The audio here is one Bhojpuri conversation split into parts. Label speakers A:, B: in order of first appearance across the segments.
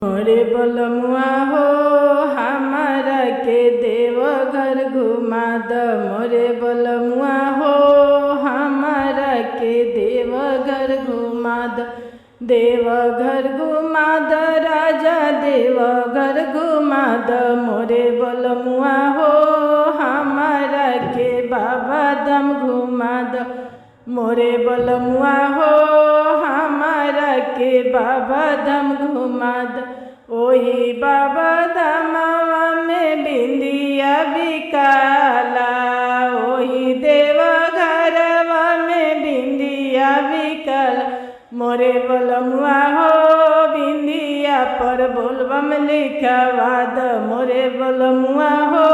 A: मोरे बलमुआ हो हमारा के देवघर घुमा द। मोरे बलमुआ हो हमारा के देवघर घुमा द। देवघर घुमा द राजा देवघर घुमा द। मोरे बलमुआ हो हमारा के बाबा धाम घुमा द। मोरे बलमुआ हो हमारा के बाबा धाम घुमा द। ओही बाबा धामवा में बिंदिया बिकाला। ओही देवघरवा में बिंदिया बिकाला। मोरे बलमुआ हो बिंदिया पर बोलबम लिखवा द। मोरे बलमुआ हो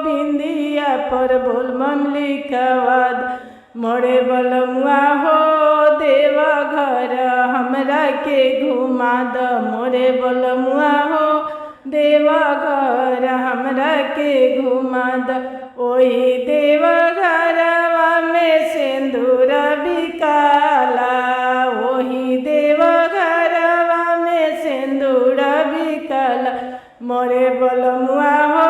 A: बिंदिया पर बोलबम लिखवा द। मोरे बलमुआ हो देवघर हमरा के घुमा द। मोरे बलमुआ हो देवघर हमरा के घुमा द। ओही देवघरवा में सिंदूर बिकाला। ओही देवघरवा में सिंदूर बिकाला। मोरे बलमुआ हो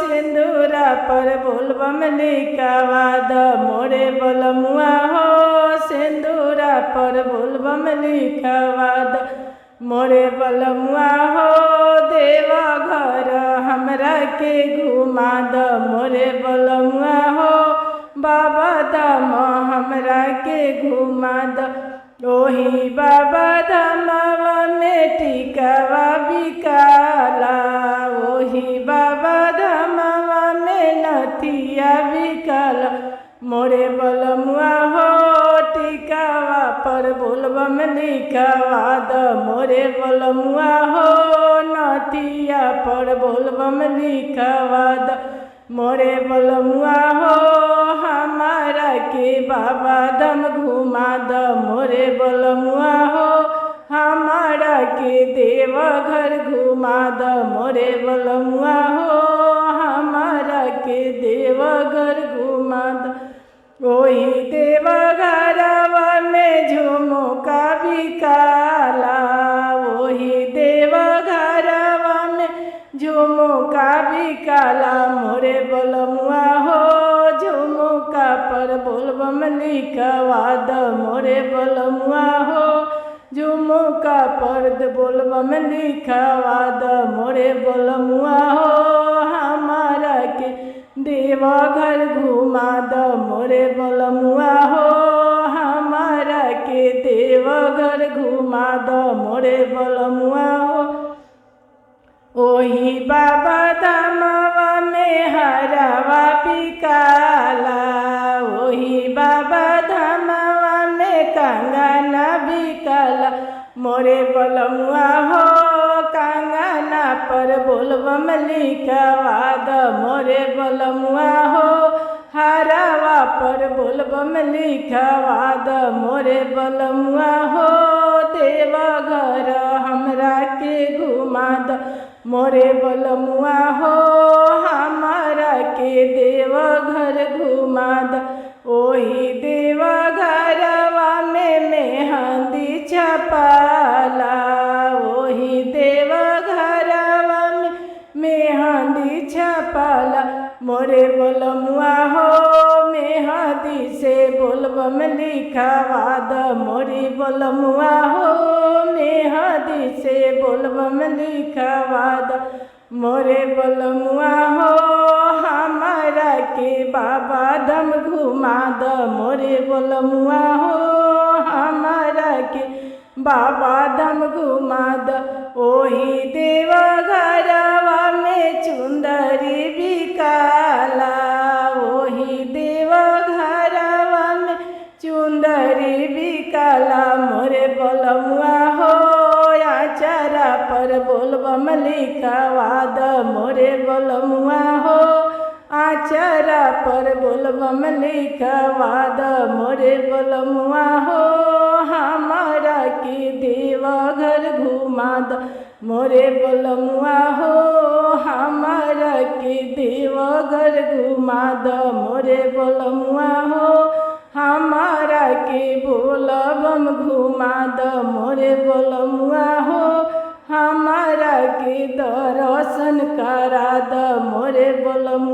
A: सिंदूरा पर बोलबम लिखवा द। मोरे बलमुआ हो सिंदूरा पर बोलबम लिखवा द। मोरे बलमुआ हो देवघर हमरा के घुमा द। मोरे बलमुआ हो बाबा धाम हमरा के घुमा द। ओही बाबा धामवा में टिकवा बिकाला। ओही बाबा धामवा में नथिया बिकाला। मोरे बलमुआ हो टिकवा पर बोलबम लिखवा द। मोरे बलमुआ हो नथिया पर बोलबम लिखवा द। मोरे बलमुआ हो हमारा के बाबा धाम घुमा द। मोरे बलमुआ हो हमारा के देवघर घुमा द। मोरे बलमुआ हो हमारा के देवघर घुमा द। ओही देवघरवा में झुमका बिकाला। ओही देवघरवा में झुमका बिकाला। मोरे बलमुआ हो झुमका पर बोलबम लिखवा द। मोरे बलमुआ हो झुमका पर बोलबम लिखवा द। मोरे बलमुआ हो हमारा के देवघर घुमा द। मोरे बलमुआ हो हमारा के देवघर घुमा द। मोरे बलमुआ हो ओही बाबा धामवा में हरवा बिकाला। ओही बाबा धामवा में कंगना बिकाला। मोरे बलमुआ हो कंगना पर बोलबम लिखवा द। मोरे बलमुआ हो हरवा पर बोलबम लिखवा द। मोरे बलमुआ हो देवघर हमरा के घुमा द। मोरे बलमुआ हो हमारा के देवघर घुमा द। ओही देवघरवा में मेहंदी छपाला। ओही देवघरवा में मेहंदी छपाला। मोरे बलमुआ हो मेहंदी से बोलबम लिखवा द। मोरी बलमुआ हो मेहंदी से बोलबम लिखवा द। मोरे बलमुआ हो हमारा के बाबा धाम घुमा द। मोरे बलमुआ हो हमारा के बाबा धाम घुमा द। ओही देवघरवा में चुंदरी बिकाला। ओही देवघरवा में चुंदरी बिकाला। मोरे बलमुआ हो आचारा पर बोलबम लिखवा द। मोरे बलमुआ हो आचारा पर बोलबम लिखवा द। मोरे बलमुआ हो हमारा के देवघर घुमा द। मोरे बलमुआ हो हमारा के देवघर घुमा द। मोरे बलमुआ हो हमारा के बोलबम घुमा द। मोरे बलमुआ हो हमारा के दर्शन करा द मोरे बोलम